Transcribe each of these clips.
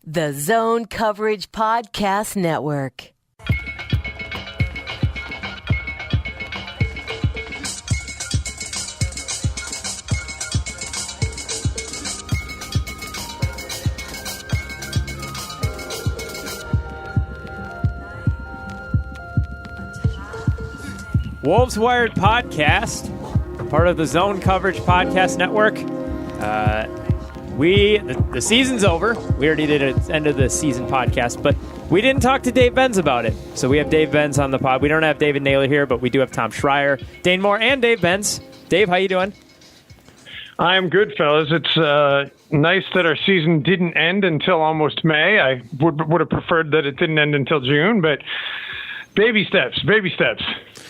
The Zone Coverage Podcast Network. Wolves Wired Podcast, part of the Zone Coverage Podcast Network. The season's over. We already did an end of the season podcast, but we didn't talk to Dave Benz about it. So we have Dave Benz on the pod. We don't have David Naylor here, but we do have Tom Schreier, Dane Moore, and Dave Benz. Dave, how you doing? I'm good, fellas. It's nice that our season didn't end until almost May. I would have preferred that it didn't end until June, but baby steps, baby steps.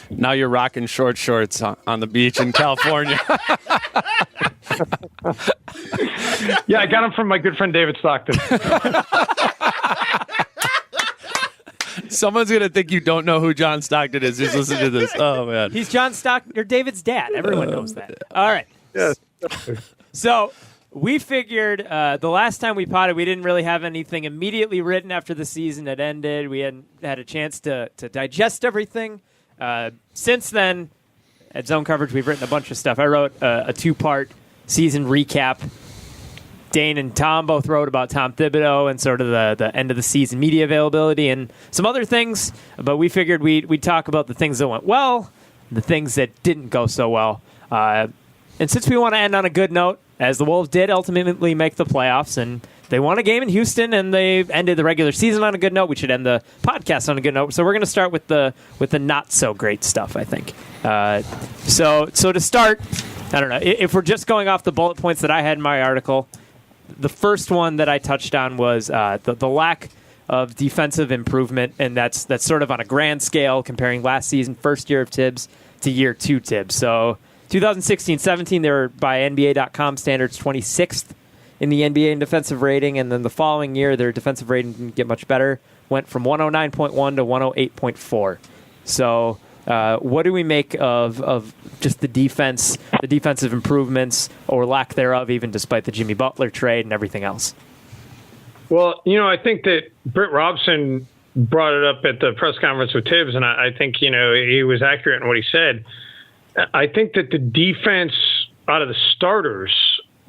Now you're rocking short shorts on the beach in California. Yeah, I got them from my good friend David Stockton. Someone's going to think you don't know who John Stockton is. Just listen to this. Oh, man. He's John Stockton, or David's dad. Everyone knows that. All right. Yes. So we figured the last time we potted, we didn't really have anything immediately written after the season had ended. We hadn't had a chance to digest everything. Since then, at Zone Coverage, we've written a bunch of stuff. I wrote a two-part season recap. Dane and Tom both wrote about Tom Thibodeau and sort of the end of the season media availability and some other things. But we figured we'd talk about the things that went well, the things that didn't go so well. And since we want to end on a good note, as the Wolves did ultimately make the playoffs, and they won a game in Houston, and they ended the regular season on a good note, we should end the podcast on a good note. So we're going to start with the not so great stuff, I think. So to start, I don't know, if we're just going off the bullet points that I had in my article, the first one that I touched on was the lack of defensive improvement, and that's sort of on a grand scale comparing last season, first year of Tibbs, to year two Tibbs. So 2016-17, they were by NBA.com standards 26th in the NBA in defensive rating, and then the following year their defensive rating didn't get much better, went from 109.1 to 108.4. So what do we make of just the defense, the defensive improvements, or lack thereof, even despite the Jimmy Butler trade and everything else? Well, I think that Britt Robson brought it up at the press conference with Tibbs, and I think, he was accurate in what he said. I think that the defense out of the starters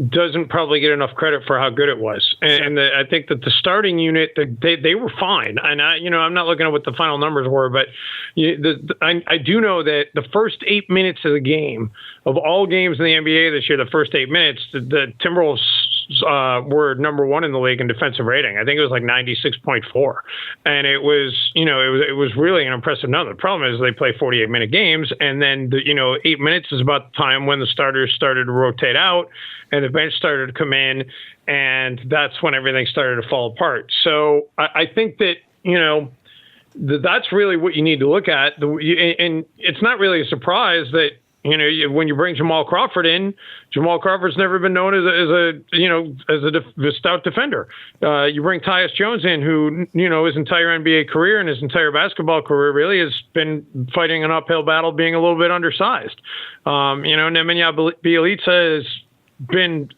doesn't probably get enough credit for how good it was. And I think that the starting unit, they were fine. And I'm not looking at what the final numbers were, but I do know that the first 8 minutes of the game, of all games in the NBA this year, the first 8 minutes, the Timberwolves were number one in the league in defensive rating. I think it was like 96.4. And it was really an impressive number. The problem is they play 48-minute games, and then 8 minutes is about the time when the starters started to rotate out and the bench started to come in, and that's when everything started to fall apart. So I think that, that's really what you need to look at. And it's not really a surprise that, when you bring Jamal Crawford in, Jamal Crawford's never been known as a stout defender. You bring Tyus Jones in, who, his entire NBA career and his entire basketball career really has been fighting an uphill battle, being a little bit undersized. Nemanja Bjelica has been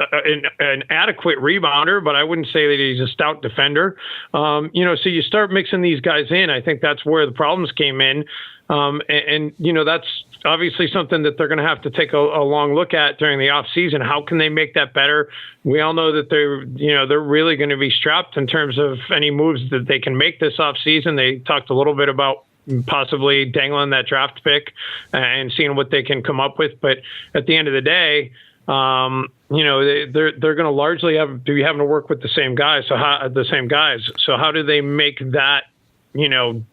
an adequate rebounder, but I wouldn't say that he's a stout defender. So you start mixing these guys in. I think that's where the problems came in. That's obviously something that they're going to have to take a long look at during the off season. How can they make that better? We all know that they're really going to be strapped in terms of any moves that they can make this off season. They talked a little bit about possibly dangling that draft pick and seeing what they can come up with. But at the end of the day, they're going to largely be having to work with the same guys. So how do they make that,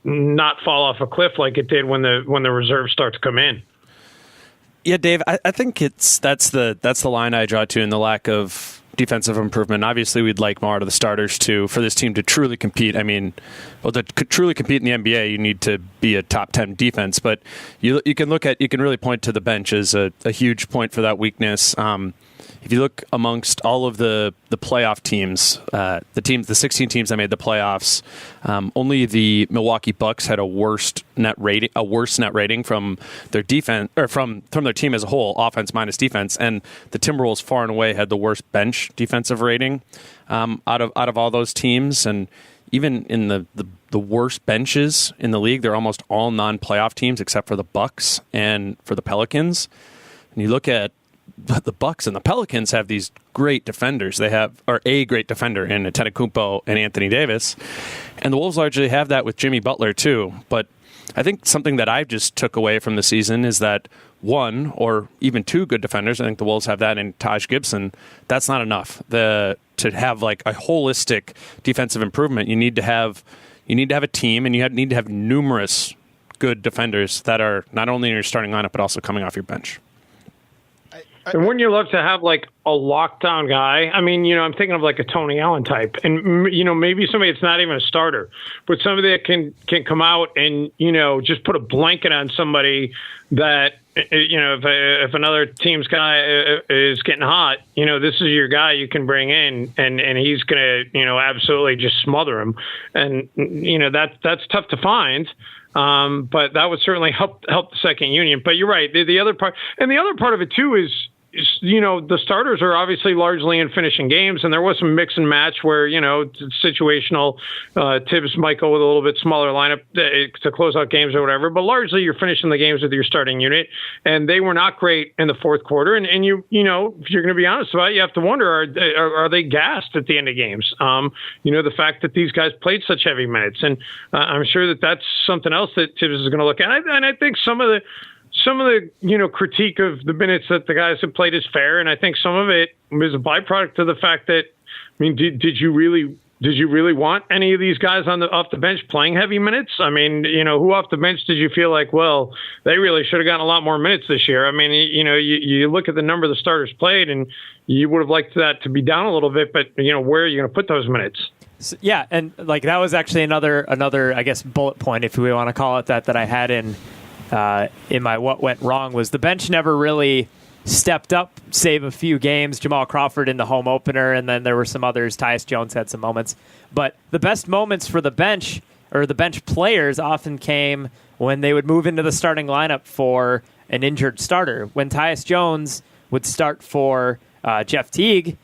not fall off a cliff like it did when the reserves start to come in? Yeah, Dave, I think that's the line I draw to in the lack of defensive improvement. Obviously, we'd like more out of the starters for this team to truly compete. I mean, to truly compete in the NBA, you need to be a top 10 defense. But you can really point to the bench as a huge point for that weakness. If you look amongst all of the playoff teams, the 16 teams that made the playoffs, only the Milwaukee Bucks had a worse net rating from their defense, or from their team as a whole, offense minus defense, and the Timberwolves far and away had the worst bench defensive rating. out of all those teams. And even in the worst benches in the league, they're almost all non-playoff teams except for the Bucks and for the Pelicans. And you look at the Bucks and the Pelicans have these great defenders. They have a great defender in Antetokounmpo and Anthony Davis. And the Wolves largely have that with Jimmy Butler too. But I think something that I just took away from the season is that one or even two good defenders, I think the Wolves have that in Taj Gibson, that's not enough. To have like a holistic defensive improvement, you need to have a team, and you need to have numerous good defenders that are not only in your starting lineup but also coming off your bench. And wouldn't you love to have like a lockdown guy? I mean, I'm thinking of like a Tony Allen type, and maybe somebody that's not even a starter, but somebody that can come out and just put a blanket on somebody that if another team's guy is getting hot, this is your guy you can bring in, and he's gonna absolutely just smother him, and that's tough to find. But that would certainly help the second unit. But you're right. The other part of it too is the starters are obviously largely in finishing games, and there was some mix and match where situational. Tibbs might go with a little bit smaller lineup to close out games or whatever. But largely, you're finishing the games with your starting unit, and they were not great in the fourth quarter. And if you're going to be honest about it, you have to wonder are they gassed at the end of games? The fact that these guys played such heavy minutes, and I'm sure that's something else that Tibbs is going to look at. And I think some of the critique of the minutes that the guys have played is fair, and I think some of it is a byproduct of the fact that, did you really want any of these guys off the bench playing heavy minutes? I mean, who off the bench did you feel like, well, they really should have gotten a lot more minutes this year? I mean, you look at the number of the starters played, and you would have liked that to be down a little bit, but where are you going to put those minutes? So, yeah, and like that was actually another I guess bullet point, if we want to call it that I had in my what went wrong was the bench never really stepped up, save a few games. Jamal Crawford in the home opener, and then there were some others. Tyus Jones had some moments. But the best moments for the bench, or the bench players, often came when they would move into the starting lineup for an injured starter. When Tyus Jones would start for Jeff Teague,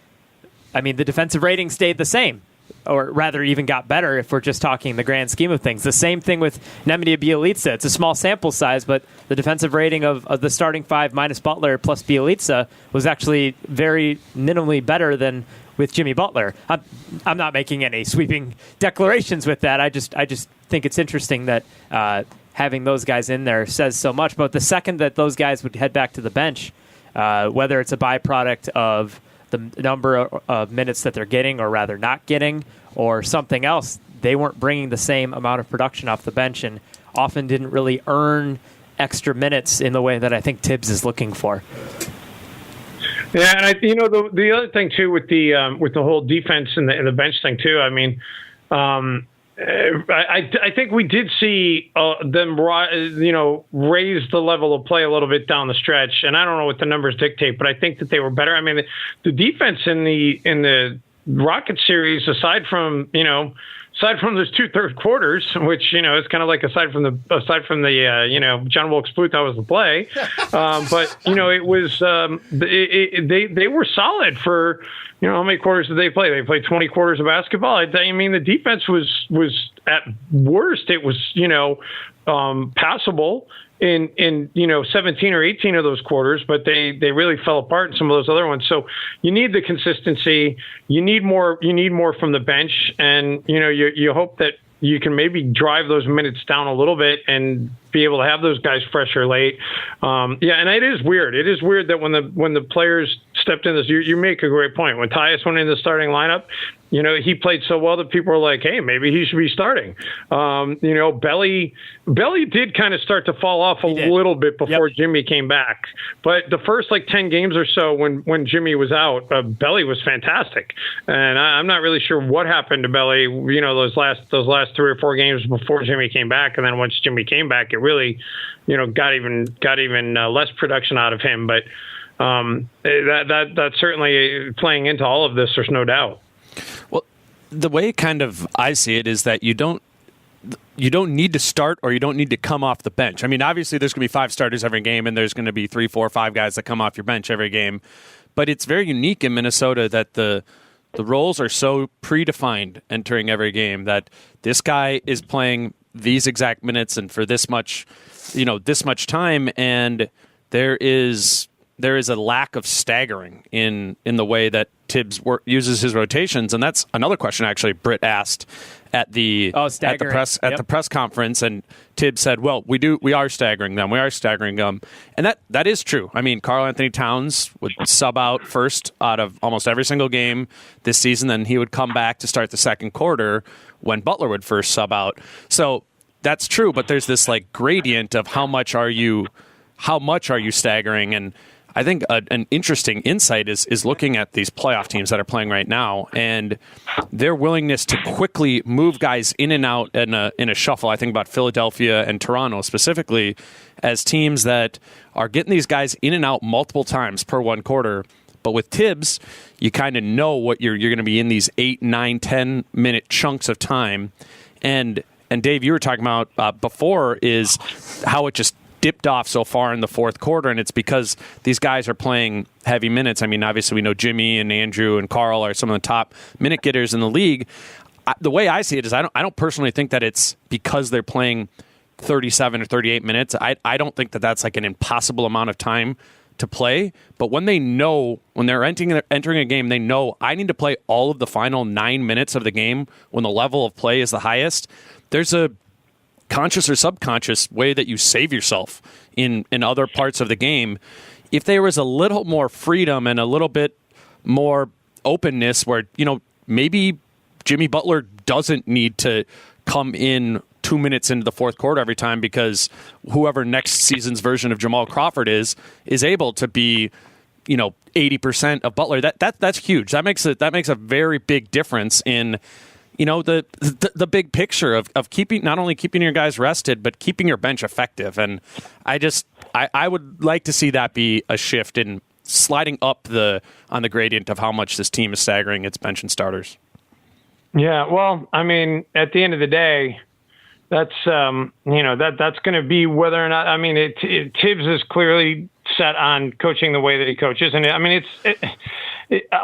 the defensive rating stayed the same. Or rather, even got better if we're just talking the grand scheme of things. The same thing with Nemanja Bjelica. It's a small sample size, but the defensive rating of the starting five minus Butler plus Bjelica was actually very minimally better than with Jimmy Butler. I'm not making any sweeping declarations with that. I just think it's interesting that having those guys in there says so much. But the second that those guys would head back to the bench, whether it's a byproduct of the number of minutes that they're getting, or rather not getting, or something else, they weren't bringing the same amount of production off the bench, and often didn't really earn extra minutes in the way that I think Tibbs is looking for. Yeah, and the other thing too with the whole defense and the bench thing too. I think we did see them, raise the level of play a little bit down the stretch, and I don't know what the numbers dictate, but I think that they were better. The defense in the Rockets series, aside from those 2 third quarters, which it's kind of like aside from the John Wilkes Booth, that was the play, but it was they were solid for. How many quarters did they play? They played 20 quarters of basketball. The defense was at worst, it was, passable in 17 or 18 of those quarters, but they really fell apart in some of those other ones. So you need the consistency. You need more from the bench, and you hope that you can maybe drive those minutes down a little bit and be able to have those guys fresher late. And it is weird. It is weird that when the players stepped in this, you make a great point. When Tyus went in the starting lineup, he played so well that people were like, hey, maybe he should be starting. Belly did kind of start to fall off a little bit before Jimmy came back. But the first 10 games or so when Jimmy was out, Belly was fantastic. And I'm not really sure what happened to Belly, those last 3 or 4 games before Jimmy came back. And then once Jimmy came back, it really, got even less production out of him. But that's certainly playing into all of this, there's no doubt. Well, the way kind of I see it is that you don't need to start, or you don't need to come off the bench. Obviously there's going to be 5 starters every game, and there's going to be 3, 4, 5 guys that come off your bench every game. But it's very unique in Minnesota that the the roles are so predefined entering every game that this guy is playing these exact minutes and for this much time, and there is a lack of staggering in the way that Tibbs uses his rotations, and that's another question actually Britt asked at the press conference, and Tibbs said, "Well, we are staggering them, and that is true. I mean, Karl Anthony Towns would sub out first out of almost every single game this season, then he would come back to start the second quarter when Butler would first sub out. So that's true, but there's this like gradient of how much are you staggering, and I think an interesting insight is looking at these playoff teams that are playing right now and their willingness to quickly move guys in and out in a shuffle. I think about Philadelphia and Toronto specifically as teams that are getting these guys in and out multiple times per one quarter. But with Tibbs, you kind of know what you're going to be in these 8, 9, 10-minute chunks of time. And Dave, you were talking about before is how it just dipped off so far in the fourth quarter, and it's because these guys are playing heavy minutes. I mean, obviously we know Jimmy and Andrew and Karl are some of the top minute getters in the league. The way I see it is I don't personally think that it's because they're playing 37 or 38 minutes. I don't think that that's like an impossible amount of time to play, but when they're entering a game, they know I need to play all of the final 9 minutes of the game when the level of play is the highest. There's a conscious or subconscious way that you save yourself in other parts of the game. If there was a little more freedom and a little bit more openness where, maybe Jimmy Butler doesn't need to come in 2 minutes into the fourth quarter every time because whoever next season's version of Jamal Crawford is able to be, 80% of Butler. That's huge. That makes a very big difference in the big picture of keeping not only keeping your guys rested, but keeping your bench effective. And I would like to see that be a shift in sliding up on the gradient of how much this team is staggering its bench and starters. Yeah, well, I mean, at the end of the day, that's that's going to be whether or not. I mean, Tibbs is clearly set on coaching the way that he coaches, and I mean,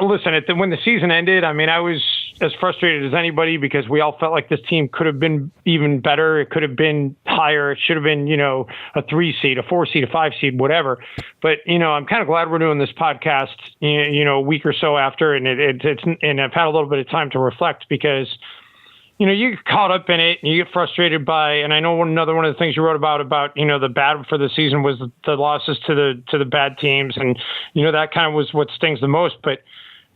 listen, when the season ended, I mean, I was as frustrated as anybody because we all felt like this team could have been even better. It could have been higher. It should have been, a 3 seed, a 4 seed, a 5 seed, whatever. But, I'm kind of glad we're doing this podcast, a week or so after. And and I've had a little bit of time to reflect because, you get caught up in it and you get frustrated by, and I know another one of the things you wrote about, the bad for the season was the losses to the bad teams. And, that kind of was what stings the most. But,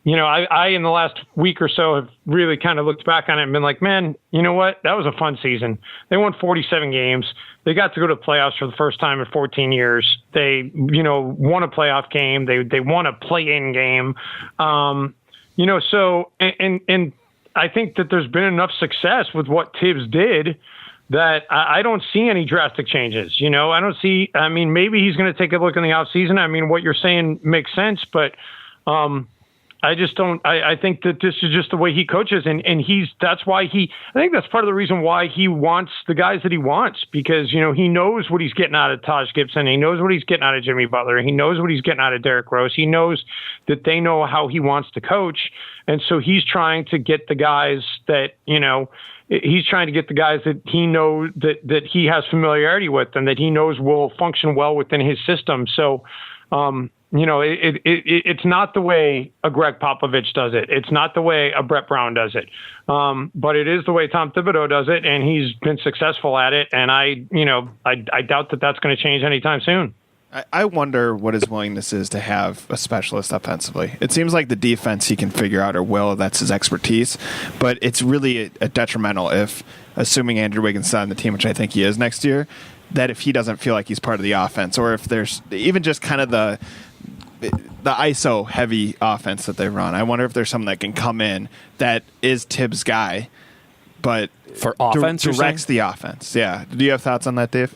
I in the last week or so have really kind of looked back on it and been like, man, you know what? That was a fun season. They won 47 games. They got to go to the playoffs for the first time in 14 years. They, won a playoff game. They won a play-in game. So, and I think that there's been enough success with what Tibbs did that I don't see any drastic changes. I mean, maybe he's going to take a look in the offseason. I mean, what you're saying makes sense, but, I just don't. I think that this is just the way he coaches, and that's why I think that's part of the reason why he wants the guys that he wants, because he knows what he's getting out of Taj Gibson, he knows what he's getting out of Jimmy Butler, he knows what he's getting out of Derrick Rose, he knows that they know how he wants to coach, and so he's trying to get the guys that he's trying to get the guys that he knows that he has familiarity with and that he knows will function well within his system. So. It's not the way a Greg Popovich does it. It's not the way a Brett Brown does it. But it is the way Tom Thibodeau does it, and he's been successful at it. And I doubt that that's going to change anytime soon. I wonder what his willingness is to have a specialist offensively. It seems like the defense he can figure out or will, that's his expertise. But it's really a detrimental if, assuming Andrew Wiggins is on the team, which I think he is next year, that if he doesn't feel like he's part of the offense, or if there's even just kind of the ISO heavy offense that they run. I wonder if there's someone that can come in that is Tibbs' guy, but for offense directs the offense. Yeah. Do you have thoughts on that, Dave?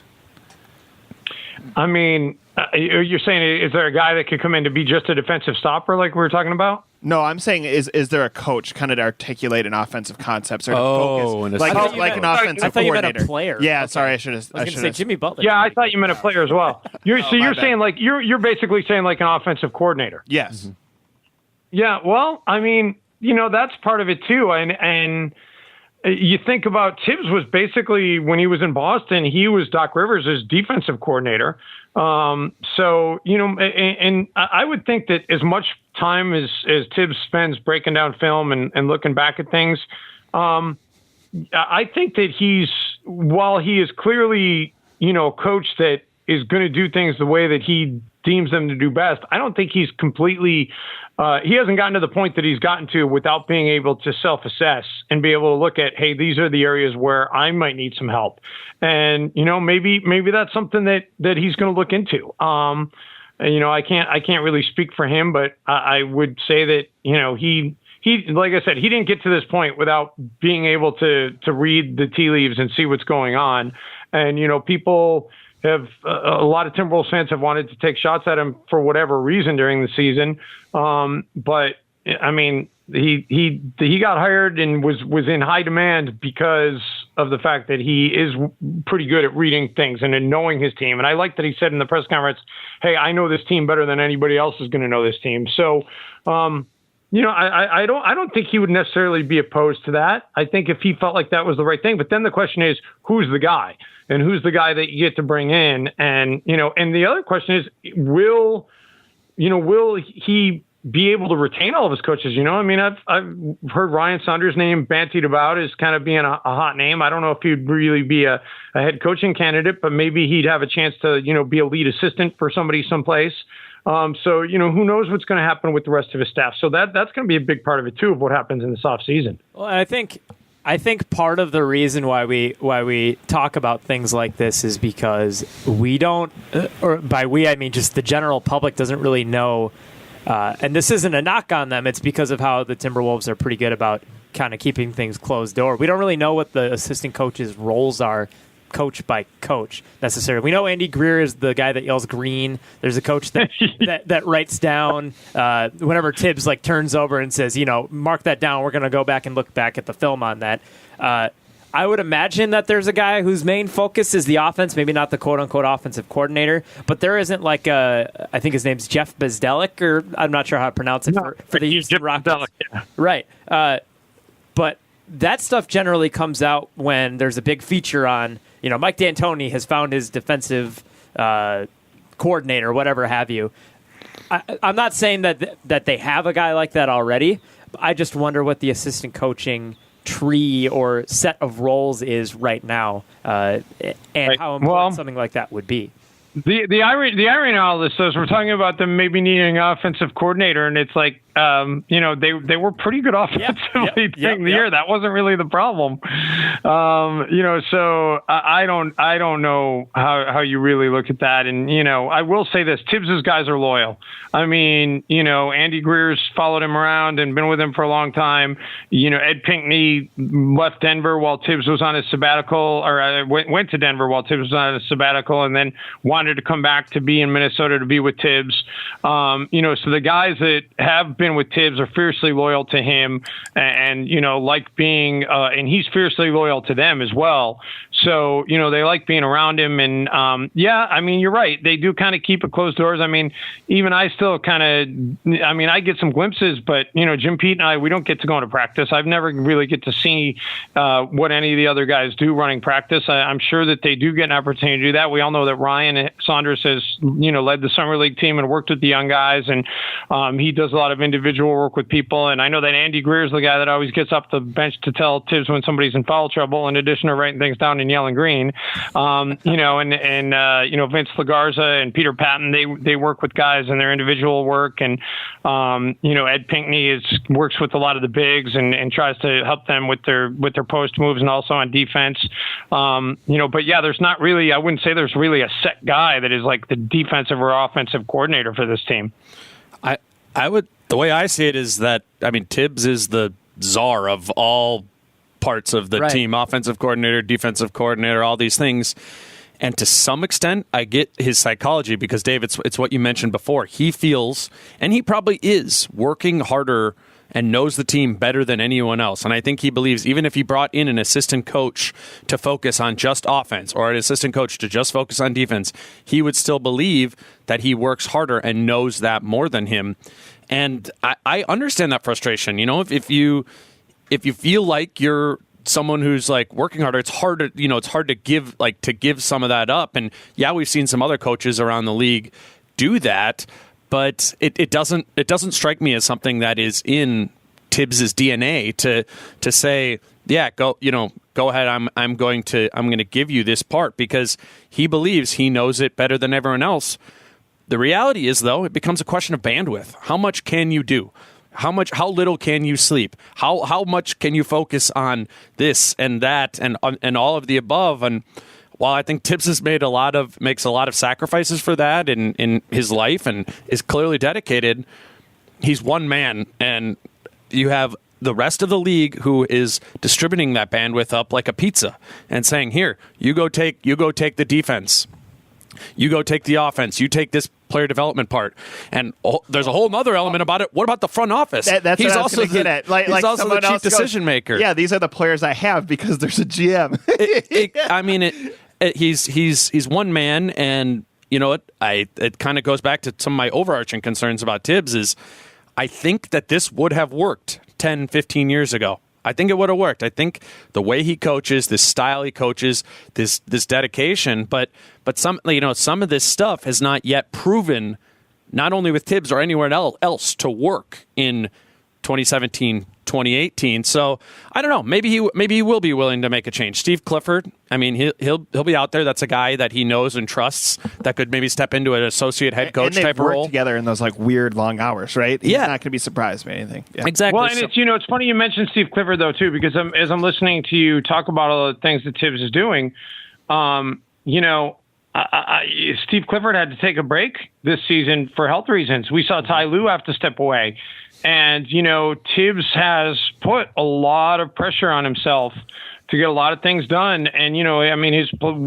I mean, you're saying, is there a guy that could come in to be just a defensive stopper like we were talking about? No, I'm saying is there a coach kind of to articulate an offensive concepts or to focus like an offensive coordinator? I thought you meant a player. Yeah, okay. Sorry, I should have. I was going to say Jimmy Butler. Yeah, I thought you meant a player as well. You're saying like you're basically saying like an offensive coordinator. Yes. Mm-hmm. Yeah. Well, I mean, that's part of it too. And you think about Tibbs was basically, when he was in Boston, he was Doc Rivers' defensive coordinator. So, and I would think that as much time as Tibbs spends breaking down film and looking back at things, I think that while he is clearly, a coach that is going to do things the way that he deems them to do best, I don't think he's completely, he hasn't gotten to the point that he's gotten to without being able to self-assess and be able to look at, hey, these are the areas where I might need some help. And, maybe that's something that he's going to look into. I can't really speak for him, but I would say that, he, like I said, he didn't get to this point without being able to read the tea leaves and see what's going on. And, people have, a lot of Timberwolves fans have wanted to take shots at him for whatever reason during the season. But I mean, he got hired and was in high demand because of the fact that he is pretty good at reading things and in knowing his team. And I like that he said in the press conference, hey, I know this team better than anybody else is going to know this team. So, I don't think he would necessarily be opposed to that. I think if he felt like that was the right thing, but then the question is, who's the guy and who's the guy that you get to bring in? And, and the other question is, will he be able to retain all of his coaches? I mean, I've heard Ryan Saunders' name bantied about as kind of being a hot name. I don't know if he'd really be a head coaching candidate, but maybe he'd have a chance to, be a lead assistant for somebody someplace. So, who knows what's going to happen with the rest of his staff. So that's going to be a big part of it too, of what happens in this offseason. Well, I think part of the reason why we talk about things like this is because we don't, or by we, I mean just the general public doesn't really know, and this isn't a knock on them, it's because of how the Timberwolves are pretty good about kind of keeping things closed door. We don't really know what the assistant coaches' roles are, coach by coach, necessarily. We know Andy Greer is the guy that yells green. There's a coach that that writes down whenever Tibbs turns over and says, mark that down. We're going to go back and look back at the film on that. I would imagine that there's a guy whose main focus is the offense, maybe not the quote-unquote offensive coordinator, but there isn't I think his name's Jeff Bezdelik, or I'm not sure how to pronounce it for the Houston Rockets. Yeah. Right. But that stuff generally comes out when there's a big feature on, Mike D'Antoni has found his defensive coordinator, whatever have you. I'm not saying that they have a guy like that already. I just wonder what the assistant coaching tree or set of roles is right now, and how important something like that would be. The irony in all this is we're talking about them maybe needing an offensive coordinator, and it's like, they were pretty good offensively during the year. That wasn't really the problem. So I don't know how you really look at that. And, I will say this, Tibbs's guys are loyal. I mean, Andy Greer's followed him around and been with him for a long time. Ed Pinckney left Denver while Tibbs was on his sabbatical, or went to Denver while Tibbs was on his sabbatical, and then wanted to come back to be in Minnesota to be with Tibbs. So the guys that have been with Tibbs are fiercely loyal to him, and like being, and he's fiercely loyal to them as well. So they like being around him, and I mean, you're right. They do kind of keep it closed doors. I mean, even I still I get some glimpses, but Jim Pete and I, we don't get to go into practice. I've never really get to see what any of the other guys do running practice. I'm sure that they do get an opportunity to do that. We all know that Ryan Saunders has led the summer league team and worked with the young guys, and he does a lot of individual work with people. And I know that Andy Greer is the guy that always gets off the bench to tell Tibbs when somebody's in foul trouble, in addition to writing things down and yelling green. And Vince LaGarza and Peter Patton, they work with guys in their individual work. And, Ed Pinckney works with a lot of the bigs and tries to help them with their post moves and also on defense. But yeah, there's not really, I wouldn't say there's really a set guy that is like the defensive or offensive coordinator for this team. The way I see it is that, I mean, Tibbs is the czar of all parts of the team, offensive coordinator, defensive coordinator, all these things. And to some extent, I get his psychology because, Dave, it's what you mentioned before. He feels, and he probably is, working harder and knows the team better than anyone else. And I think he believes even if he brought in an assistant coach to focus on just offense or an assistant coach to just focus on defense, he would still believe that he works harder and knows that more than him. And I understand that frustration. You know, if you feel like you're someone who's like working harder, it's hard to give some of that up. And yeah, we've seen some other coaches around the league do that, but it doesn't strike me as something that is in Tibbs's DNA to say, yeah, go ahead. I'm going to give you this part because he believes he knows it better than everyone else. The reality is, though, it becomes a question of bandwidth. How much can you do? How little can you sleep? How much can you focus on this and that and all of the above? And while I think Tibbs has makes a lot of sacrifices for that in his life and is clearly dedicated, he's one man, and you have the rest of the league who is distributing that bandwidth up like a pizza and saying, here, you go take the defense. You go take the offense. You take this player development part. And there's a whole other element about it. What about the front office? That's he's what I was also get at. He's also the chief decision maker. Yeah, these are the players I have because there's a GM. He's one man, and you know what? It kind of goes back to some of my overarching concerns about Tibbs is I think that this would have worked 10, 15 years ago. I think it would have worked. I think the way he coaches, this style he coaches, this dedication, but some of this stuff has not yet proven, not only with Tibbs or anywhere else, to work in 2017, 2018. So I don't know. Maybe he will be willing to make a change. Steve Clifford. I mean, he'll be out there. That's a guy that he knows and trusts that could maybe step into an associate head coach type of role together in those like weird long hours, right? He's not going to be surprised by anything. Yeah. Exactly. Well, and it's funny you mentioned Steve Clifford though too, because as I'm listening to you talk about all the things that Tibbs is doing, Steve Clifford had to take a break this season for health reasons. We saw Ty Lue have to step away. And, Tibbs has put a lot of pressure on himself to get a lot of things done. And,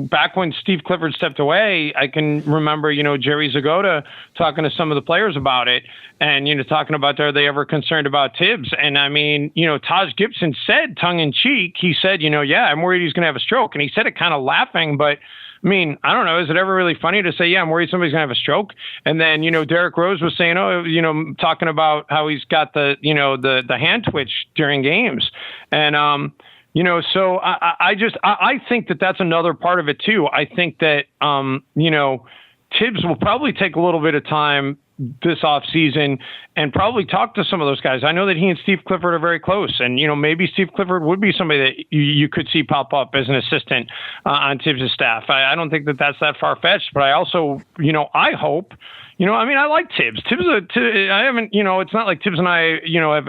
back when Steve Clifford stepped away, I can remember, Jerry Zgoda talking to some of the players about it and, talking about are they ever concerned about Tibbs? And I mean, Taj Gibson said tongue in cheek, he said, yeah, I'm worried he's going to have a stroke. And he said it kind of laughing, but I mean, I don't know. Is it ever really funny to say, yeah, I'm worried somebody's going to have a stroke? And then, Derrick Rose was saying, talking about how he's got the hand twitch during games. And, so I think that that's another part of it too. I think that, Tibbs will probably take a little bit of time this offseason and probably talk to some of those guys. I know that he and Steve Clifford are very close, and maybe Steve Clifford would be somebody that you could see pop up as an assistant on Tibbs' staff. I don't think that that's that far-fetched, but I also, I hope, I like Tibbs. I haven't, it's not like Tibbs and I,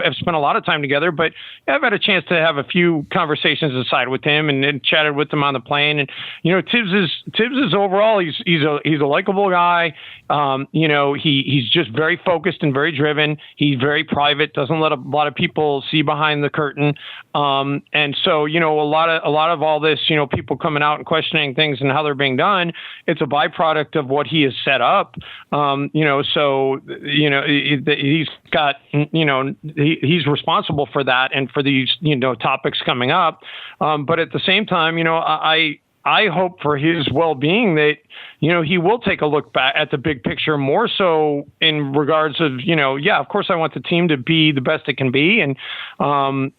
have spent a lot of time together, but I've had a chance to have a few conversations aside with him and chatted with him on the plane. And, Tibbs is overall, he's a likable guy. He's just very focused and very driven. He's very private, doesn't let a lot of people see behind the curtain. And so, a lot of all this, people coming out and questioning things and how they're being done, it's a byproduct of what he has set up. He's got, he's responsible for that and for these, topics coming up. But at the same time, I hope for his well-being that, he will take a look back at the big picture more so in regards of, of course I want the team to be the best it can be. And,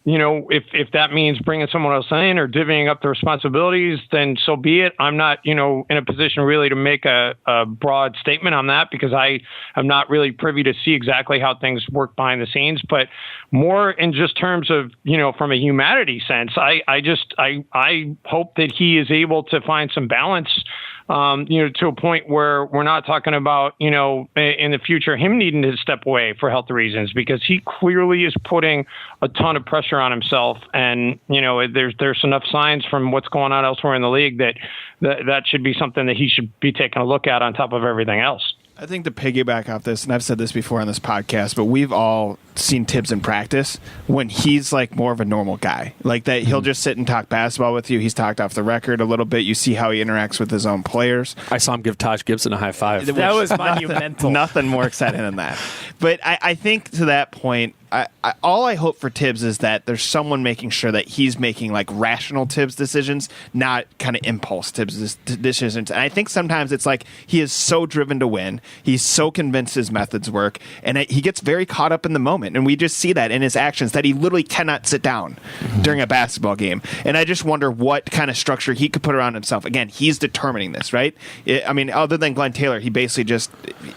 if that means bringing someone else in or divvying up the responsibilities, then so be it. I'm not, in a position really to make a broad statement on that because I am not really privy to see exactly how things work behind the scenes, but more in just terms of, from a humanity sense, I hope that he is able to find some balance, to a point where we're not talking about, in the future, him needing to step away for health reasons, because he clearly is putting a ton of pressure on himself. And, there's enough signs from what's going on elsewhere in the league that should be something that he should be taking a look at on top of everything else. I think to piggyback off this, and I've said this before on this podcast, but we've all seen Tibbs in practice when he's like more of a normal guy. Like that he'll just sit and talk basketball with you. He's talked off the record a little bit. You see how he interacts with his own players. I saw him give Taj Gibson a high five. That was monumental. Nothing more exciting than that. But I think to that point, all I hope for Tibbs is that there's someone making sure that he's making like rational Tibbs decisions, not kind of impulse Tibbs decisions. And I think sometimes it's like he is so driven to win. He's so convinced his methods work, and he gets very caught up in the moment. And we just see that in his actions, that he literally cannot sit down during a basketball game. And I just wonder what kind of structure he could put around himself. Again, he's determining this, right? I mean, other than Glenn Taylor, he basically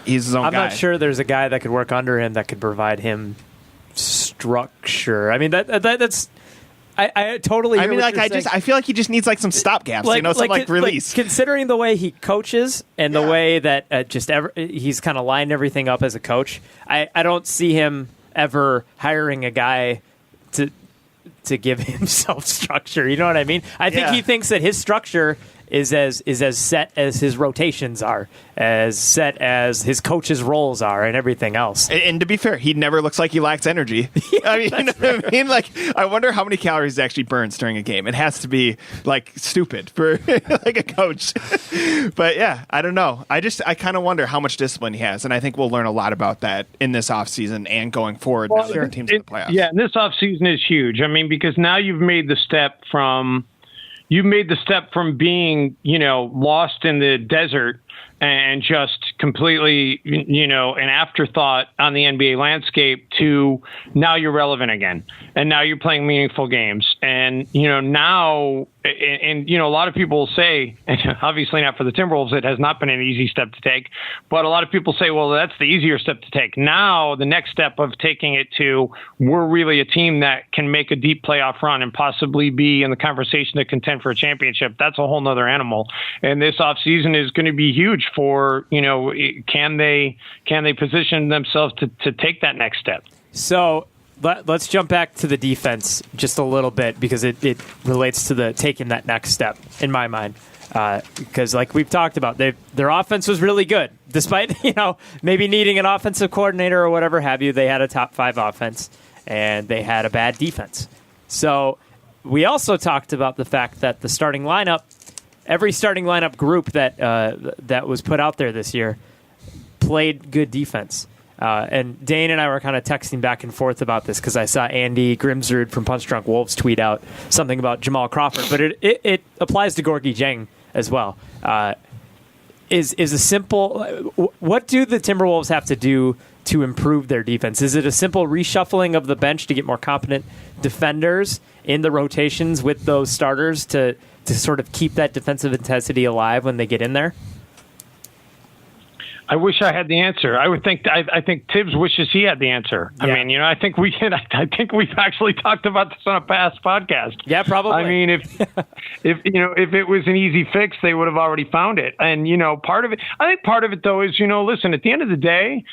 he's his own guy. I'm not sure there's a guy that could work under him that could provide him structure. I mean, that's. I totally. I mean, like I feel like he just needs like some stopgaps, some release. Considering the way he coaches and the way that he's kind of lined everything up as a coach, I don't see him ever hiring a guy to give himself structure. You know what I mean? I think he thinks that his structure is as set as his rotations are, as set as his coach's roles are, and everything else. And to be fair, he never looks like he lacks energy. I mean, you know what I mean? Like, I wonder how many calories he actually burns during a game. It has to be like stupid for like a coach. But yeah, I don't know. I kind of wonder how much discipline he has, and I think we'll learn a lot about that in this offseason and going forward. Now that the team's in the playoffs. Yeah, and this offseason is huge. I mean, because now you've made the step from being, lost in the desert and just completely, an afterthought on the NBA landscape to now you're relevant again. And now you're playing meaningful games. And, now, and a lot of people will say, obviously not for the Timberwolves, it has not been an easy step to take, but a lot of people say, well, that's the easier step to take. Now, the next step of taking it to, we're really a team that can make a deep playoff run and possibly be in the conversation to contend for a championship. That's a whole nother animal. And this offseason is going to be huge for, can they position themselves to take that next step? So let's jump back to the defense just a little bit, because it relates to the taking that next step in my mind. Because like we've talked about, their offense was really good. Despite, maybe needing an offensive coordinator or whatever have you, they had a top 5 offense and they had a bad defense. So we also talked about the fact that the starting lineup, every starting lineup group that was put out there this year played good defense. And Dane and I were kind of texting back and forth about this because I saw Andy Grimsrud from Punch Drunk Wolves tweet out something about Jamal Crawford, but it applies to Gorgui Dieng as well. Is a simple, what do the Timberwolves have to do to improve their defense? Is it a simple reshuffling of the bench to get more competent defenders in the rotations with those starters to sort of keep that defensive intensity alive when they get in there? I wish I had the answer. I think Tibbs wishes he had the answer. Yeah. I mean, I think we've actually talked about this on a past podcast. Yeah, probably. I mean, if it was an easy fix, they would have already found it. And part of it though is, listen, at the end of the day,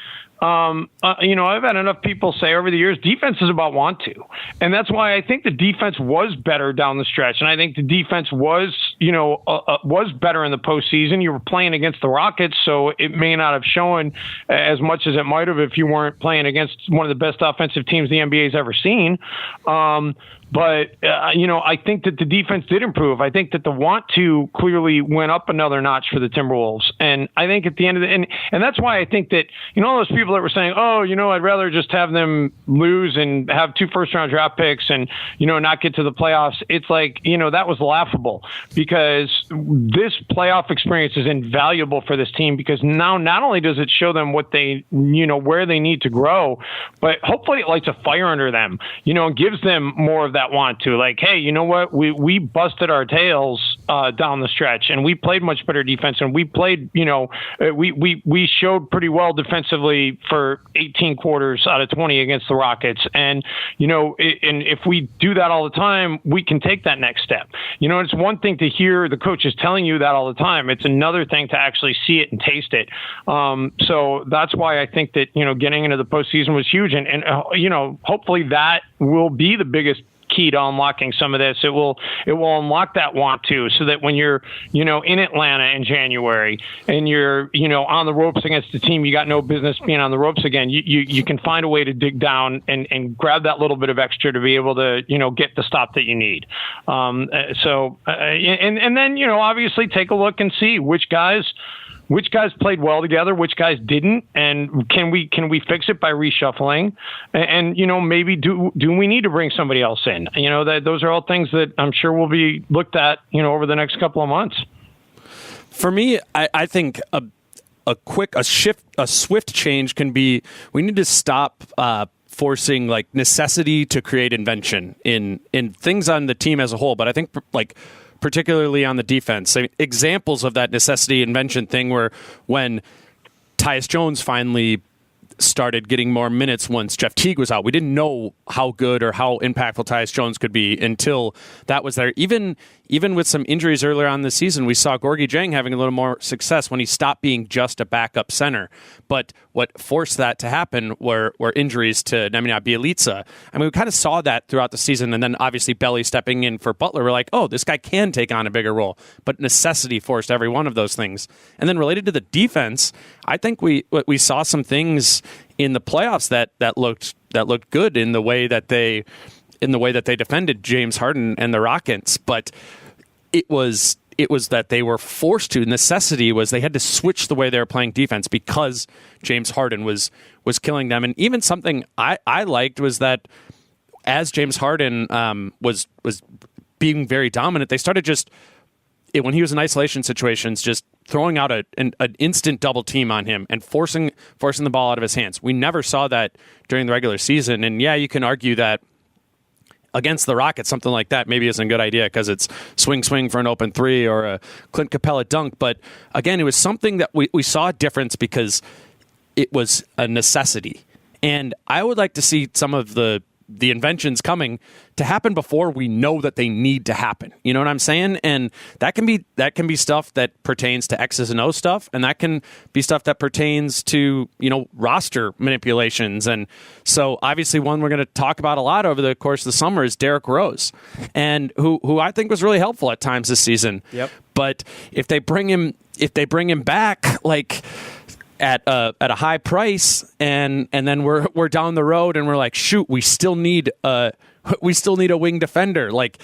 I've had enough people say over the years, defense is about want to. And that's why I think the defense was better down the stretch. And I think the defense was better in the postseason. You were playing against the Rockets, so it may not have shown as much as it might have if you weren't playing against one of the best offensive teams the NBA's ever seen. But I think that the defense did improve. I think that the want to clearly went up another notch for the Timberwolves. And I think at the end of and that's why I think that, all those people that were saying, I'd rather just have them lose and have 2 first-round draft picks and, not get to the playoffs. It's like, that was laughable, because this playoff experience is invaluable for this team, because now not only does it show them what they, where they need to grow, but hopefully it lights a fire under them, and gives them more of that want to, like, hey, you know what? We busted our tails down the stretch, and we played much better defense, and we played, we showed pretty well defensively for 18 quarters out of 20 against the Rockets, and and if we do that all the time, we can take that next step. It's one thing to hear the coaches telling you that all the time. It's another thing to actually see it and taste it. So that's why I think that getting into the postseason was huge, and hopefully that will be the biggest key to unlocking some of this. It will unlock that want to, so that when you're in Atlanta in January and you're on the ropes against a team you got no business being on the ropes again, you can find a way to dig down and grab that little bit of extra to be able to get the stop that you need. And then obviously take a look and see which guys which guys played well together, which guys didn't, and can we fix it by reshuffling? And maybe do we need to bring somebody else in? Those are all things that I'm sure will be looked at, over the next couple of months. For me, I think a swift change can be, we need to stop forcing like necessity to create invention in things on the team as a whole. But I think like particularly on the defense, examples of that necessity invention thing were when Tyus Jones finally started getting more minutes once Jeff Teague was out. We didn't know how good or how impactful Tyus Jones could be until that was there. Even with some injuries earlier on this season, we saw Gorgui Dieng having a little more success when he stopped being just a backup center. But what forced that to happen were injuries to Nemanja Bjelica. I mean, we kind of saw that throughout the season, and then obviously Belly stepping in for Butler. We're like, oh, this guy can take on a bigger role. But necessity forced every one of those things. And then related to the defense, I think we saw some things in the playoffs that looked good in the way that they defended James Harden and the Rockets, but it was that they were forced to. Necessity was they had to switch the way they were playing defense because James Harden was killing them. And even something I liked was that as James Harden was being very dominant, they started when he was in isolation situations, just throwing out an instant double team on him and forcing the ball out of his hands. We never saw that during the regular season. And yeah, you can argue that against the Rockets, something like that maybe isn't a good idea because it's swing for an open three or a Clint Capella dunk. But again, it was something that we saw a difference because it was a necessity. And I would like to see some of the inventions coming to happen before we know that they need to happen. You know what I'm saying? And that can be stuff that pertains to X's and O stuff, and that can be stuff that pertains to, roster manipulations. And so obviously one we're going to talk about a lot over the course of the summer is Derrick Rose, and who I think was really helpful at times this season. Yep. But if they bring him back like at a high price, and then we're down the road and we're like, shoot, we still need a wing defender. Like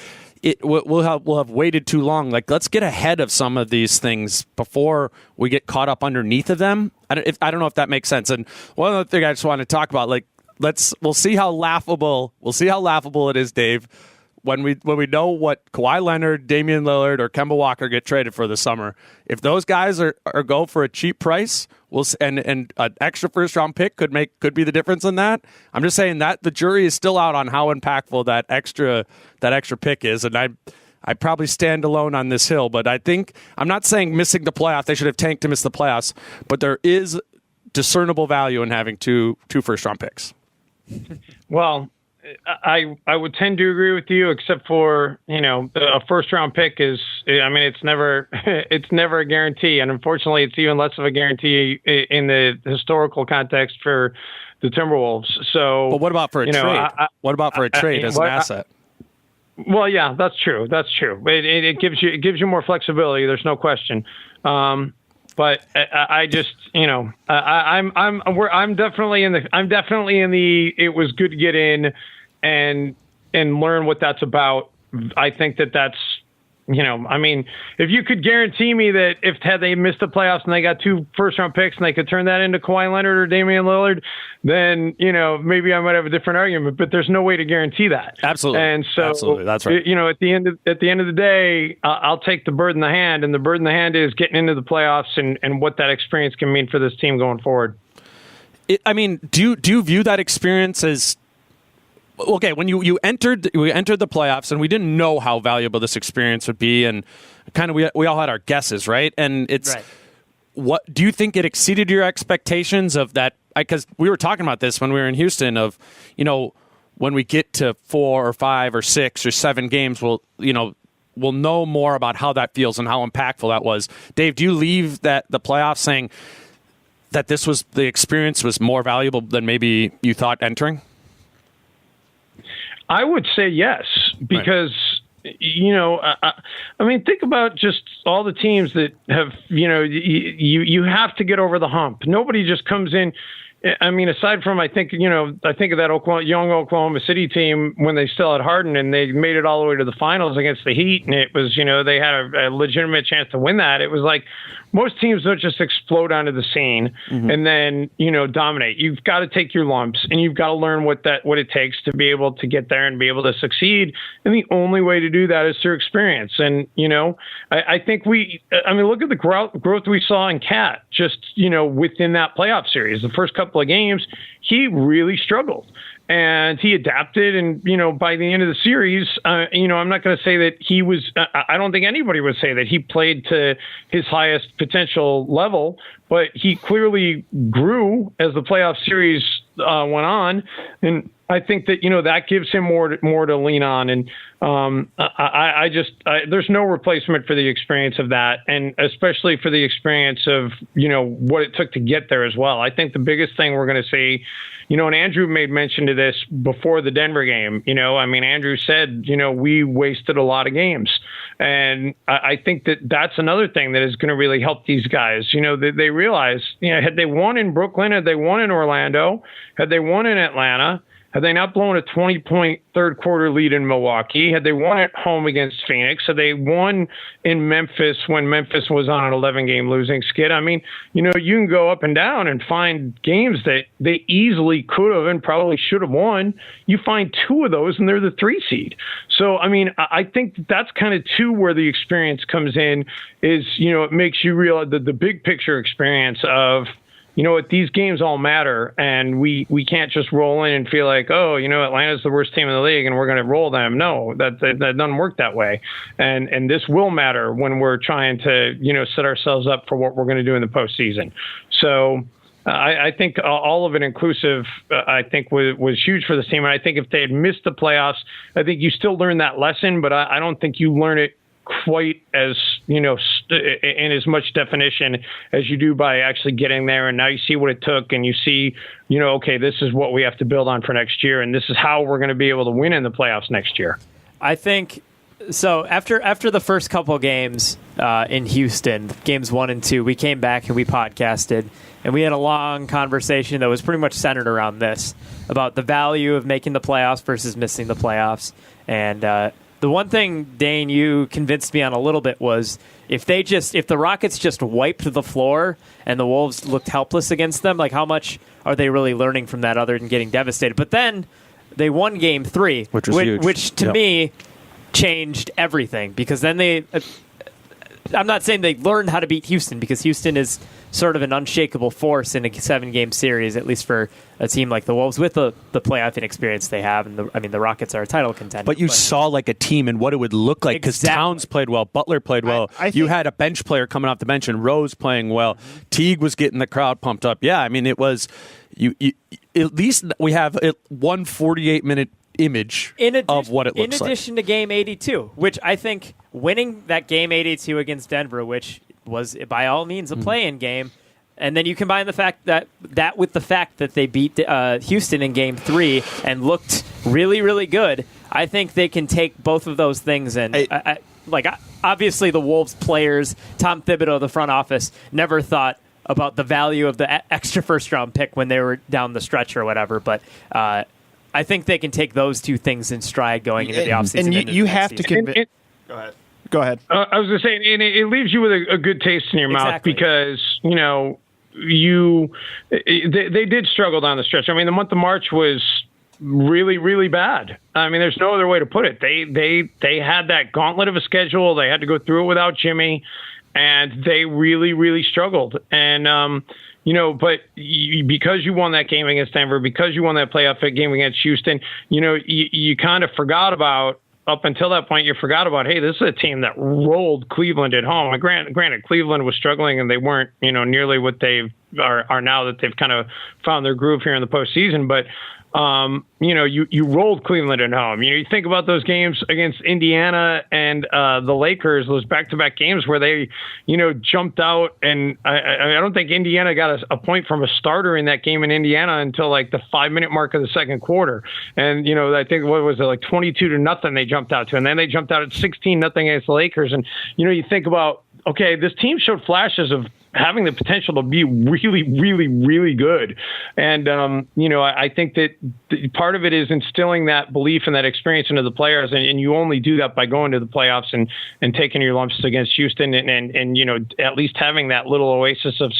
we'll have waited too long. Like, let's get ahead of some of these things before we get caught up underneath of them. I don't know if that makes sense. And one other thing I just want to talk about, like, we'll see how laughable it is, Dave, when we know what Kawhi Leonard, Damian Lillard, or Kemba Walker get traded for this summer. If those guys are go for a cheap price, and an extra first round pick could be the difference in that. I'm just saying that the jury is still out on how impactful that extra pick is, and I probably stand alone on this hill. But I think I'm not saying missing the playoffs. They should have tanked to miss the playoffs, but there is discernible value in having two first round picks. Well, I would tend to agree with you, except for, a first round pick is, it's never a guarantee. And unfortunately, it's even less of a guarantee in the historical context for the Timberwolves. So, but what about for a trade? What about for a trade as an asset? Well, yeah, that's true. It gives you more flexibility. There's no question. But I just, I'm definitely in the, it was good to get in and learn what that's about. I think that's, if you could guarantee me that had they missed the playoffs and they got 2 first round picks and they could turn that into Kawhi Leonard or Damian Lillard, then, maybe I might have a different argument, but there's no way to guarantee that. Absolutely. And so, absolutely. That's right. At the end of the day, I'll take the bird in the hand, and the bird in the hand is getting into the playoffs and what that experience can mean for this team going forward. Do you view that experience as, okay, when we entered the playoffs and we didn't know how valuable this experience would be, and kind of we all had our guesses, right? And it's right. What do you think it exceeded your expectations of that? Because we were talking about this when we were in Houston of, when we get to 4 or 5 or 6 or 7 games, we'll know more about how that feels and how impactful that was. Dave, do you leave the playoffs saying that the experience was more valuable than maybe you thought entering? I would say yes, because, think about just all the teams that have, you have to get over the hump. Nobody just comes in. I mean, aside from, I think of that young Oklahoma City team when they still had Harden and they made it all the way to the finals against the Heat. And it was, they had a legitimate chance to win that. It was like most teams don't just explode onto the scene and then, dominate. You've got to take your lumps and you've got to learn what it takes to be able to get there and be able to succeed. And the only way to do that is through experience. And, I think look at the growth we saw in Cat just, within that playoff series. The first couple of games, he really struggled. And he adapted, and by the end of the series, I'm not going to say that he was. I don't think anybody would say that he played to his highest potential level, but he clearly grew as the playoff series went on, and I think that that gives him more to lean on. And there's no replacement for the experience of that, and especially for the experience of what it took to get there as well. I think the biggest thing we're going to see. And Andrew made mention to this before the Denver game. Andrew said, we wasted a lot of games. And I think that that's another thing that is going to really help these guys. They realize, had they won in Brooklyn, had they won in Orlando, had they won in Atlanta, had they not blown a 20-point third quarter lead in Milwaukee, had they won at home against Phoenix, had they won in Memphis when Memphis was on an 11-game losing skid, you can go up and down and find games that they easily could have and probably should have won. You find two of those and they're the 3 seed. So, I think that's kind of where the experience comes in is, it makes you realize the big picture experience of, these games all matter, and we can't just roll in and feel like, Atlanta's the worst team in the league and we're going to roll them. No, that doesn't work that way. And this will matter when we're trying to, set ourselves up for what we're going to do in the postseason. So I think all of it inclusive, I think was huge for this team. And I think if they had missed the playoffs, I think you still learn that lesson, but I don't think you learn it quite as in as much definition as you do by actually getting there. And now you see what it took, and you see, okay, this is what we have to build on for next year, and this is how we're going to be able to win in the playoffs next year. I think so. After the first couple of games in Houston, games 1 and 2, we came back and we podcasted, and we had a long conversation that was pretty much centered around this, about the value of making the playoffs versus missing the playoffs. And the one thing, Dane, you convinced me on a little bit was if the Rockets just wiped the floor and the Wolves looked helpless against them, like how much are they really learning from that other than getting devastated? But then they won Game 3, which was huge. Which to me changed everything, because then I'm not saying they learned how to beat Houston, because Houston is sort of an unshakable force in a 7-game series, at least for a team like the Wolves with the playoff inexperience they have. And the Rockets are a title contender. But you saw like a team and what it would look like, because Towns played well, Butler played well. You had a bench player coming off the bench and Rose playing well. Mm-hmm. Teague was getting the crowd pumped up. Yeah, it was you at least we have a 148-minute image of what it looks like. In addition to Game 82, which I think winning that Game 82 against Denver, which was by all means a play-in game, and then you combine the fact that with the fact that they beat Houston in Game 3 and looked really, really good, I think they can take both of those things and obviously the Wolves players, Tom Thibodeau, the front office, never thought about the value of the extra first-round pick when they were down the stretch or whatever, but I think they can take those two things in stride going into the offseason. And you have to convince. Go ahead. I was going to say, and it leaves you with a good taste in your mouth, because they did struggle down the stretch. The month of March was really, really bad. There's no other way to put it. They had that gauntlet of a schedule. They had to go through it without Jimmy, and they really, really struggled. And but because you won that game against Denver, because you won that playoff game against Houston, you kind of forgot about. Up until that point, you forgot about, hey, this is a team that rolled Cleveland at home. Granted, Cleveland was struggling and they weren't, nearly what they are now that they've kind of found their groove here in the postseason. But you rolled Cleveland at home. You think about those games against Indiana and the Lakers, those back-to-back games where they, jumped out. And I don't think Indiana got a point from a starter in that game in Indiana until like the 5-minute mark of the second quarter. And, I think, what was it, like 22-0 they jumped out to. And then they jumped out at 16-0 against the Lakers. And, you think about, okay, this team showed flashes of having the potential to be really, really, really good. And, I think that part of it is instilling that belief and that experience into the players. And you only do that by going to the playoffs and taking your lumps against Houston and at least having that little oasis of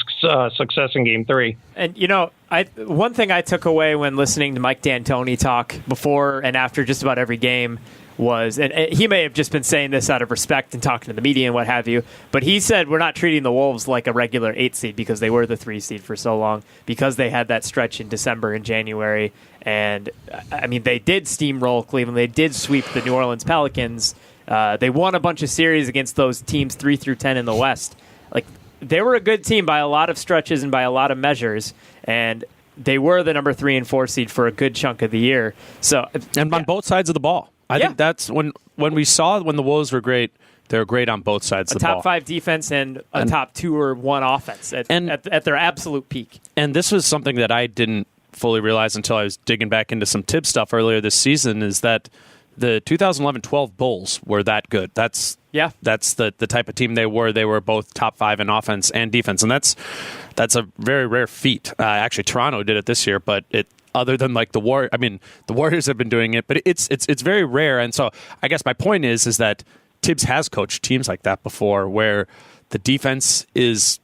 success in Game 3. And, one thing I took away when listening to Mike D'Antoni talk before and after just about every game was, and he may have just been saying this out of respect and talking to the media and what have you, but he said we're not treating the Wolves like a regular 8 seed because they were the 3 seed for so long, because they had that stretch in December and January. And, they did steamroll Cleveland. They did sweep the New Orleans Pelicans. They won a bunch of series against those teams 3 through 10 in the West. Like, they were a good team by a lot of stretches and by a lot of measures, and they were the number 3 and 4 seed for a good chunk of the year. So, and on both sides of the ball. I think that's when we saw when the Wolves were great, they were great on both sides of the ball. A top 5 defense and a top 2 or 1 offense at their absolute peak. And this was something that I didn't fully realize until I was digging back into some Tibbs stuff earlier this season, is that the 2011-12 Bulls were that good. That's the type of team they were. They were both top 5 in offense and defense, and that's a very rare feat. Actually, Toronto did it this year, but other than like the Warriors have been doing it, but it's very rare. And so I guess my point is that Tibbs has coached teams like that before, where the defense is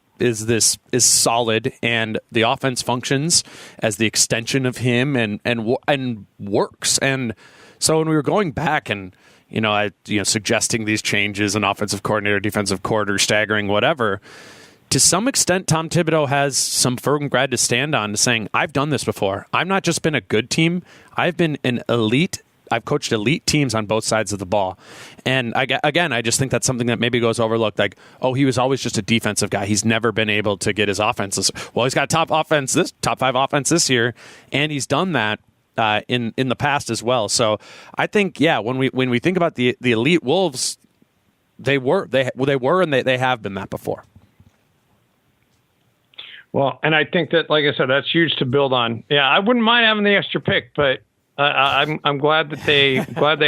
solid and the offense functions as the extension of him and works. And so when we were going back and suggesting these changes in offensive coordinator, defensive coordinator, staggering, whatever, to some extent, Tom Thibodeau has some firm ground to stand on, to saying, I've done this before. I've not just been a good team. I've been an elite. I've coached elite teams on both sides of the ball. And I just think that's something that maybe goes overlooked. Like, he was always just a defensive guy. He's never been able to get his offenses. Well, he's got top 5 offense this year, and he's done that in the past as well. So I think, when we think about the elite Wolves, they were and they have been that before. Well, and I think that, like I said, that's huge to build on. Yeah, I wouldn't mind having the extra pick, but I'm glad that they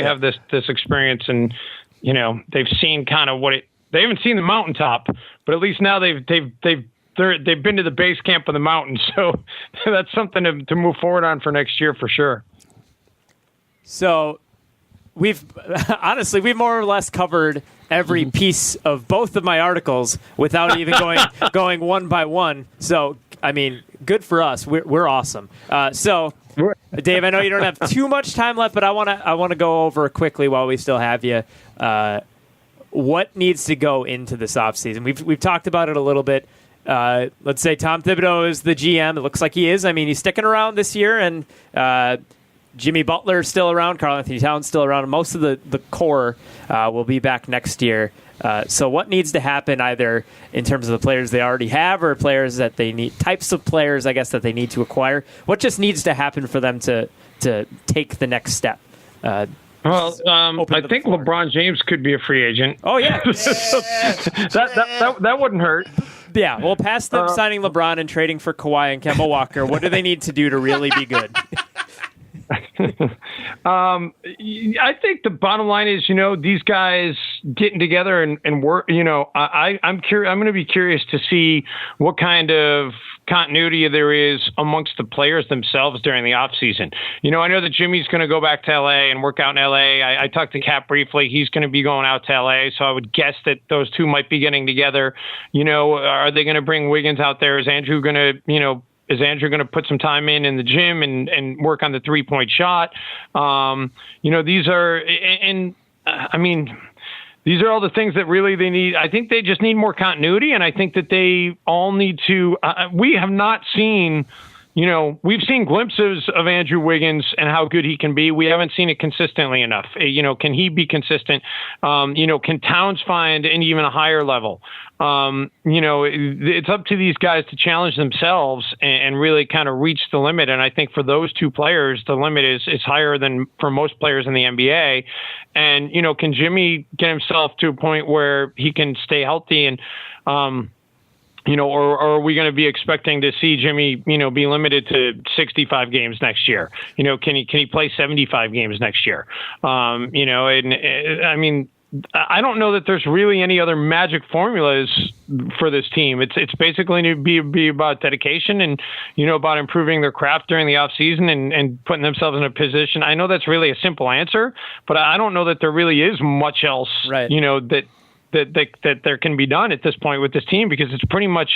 have this experience, and they've seen kind of they haven't seen the mountaintop, but at least now they've been to the base camp of the mountain, so that's something to move forward on for next year for sure. So we've more or less covered every piece of both of my articles without even going one by one. So, good for us. We're awesome. So, Dave, I know you don't have too much time left, but I want to go over quickly while we still have you. What needs to go into this offseason? We've talked about it a little bit. Let's say Tom Thibodeau is the GM. It looks like he is. He's sticking around this year, and Jimmy Butler is still around. Karl Anthony Towns still around. Most of the core will be back next year. So what needs to happen, either in terms of the players they already have or players that they need, types of players, I guess, that they need to acquire? What just needs to happen for them to take the next step? I think LeBron James could be a free agent. Oh, yeah. that wouldn't hurt. Yeah, well, past them signing LeBron and trading for Kawhi and Kemba Walker, what do they need to do to really be good? I think the bottom line is, these guys getting together and work. I'm curious. I'm going to be curious to see what kind of continuity there is amongst the players themselves during the off season. I know that Jimmy's going to go back to LA and work out in LA. I talked to Cap briefly. He's going to be going out to LA, so I would guess that those two might be getting together. Are they going to bring Wiggins out there? Is Andrew going to put some time in the gym and work on the 3-point shot? These are all the things that really they need. I think they just need more continuity, and I think that they all need to. We have not seen, we've seen glimpses of Andrew Wiggins and how good he can be. We haven't seen it consistently enough. Can he be consistent? Can Towns find an even a higher level? It's up to these guys to challenge themselves and really kind of reach the limit. And I think for those two players, the limit is higher than for most players in the NBA. And, can Jimmy get himself to a point where he can stay healthy and, or are we going to be expecting to see Jimmy, be limited to 65 games next year? Can he play 75 games next year? I don't know that there's really any other magic formulas for this team. It's basically to be about dedication and, about improving their craft during the off season and putting themselves in a position. I know that's really a simple answer, but I don't know that there really is much else, right. That there can be done at this point with this team, because it's pretty much,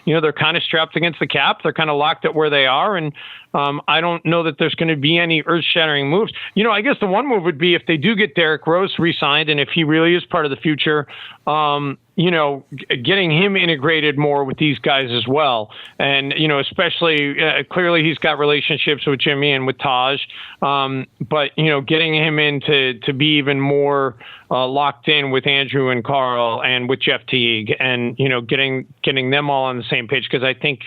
they're kind of strapped against the cap. They're kind of locked at where they are. And I don't know that there's going to be any earth-shattering moves. I guess the one move would be if they do get Derrick Rose re-signed, and if he really is part of the future, getting him integrated more with these guys as well. And, especially clearly he's got relationships with Jimmy and with Taj. But, getting him in to be even more locked in with Andrew and Carl and with Jeff Teague and, getting them all on the same page. Because I think,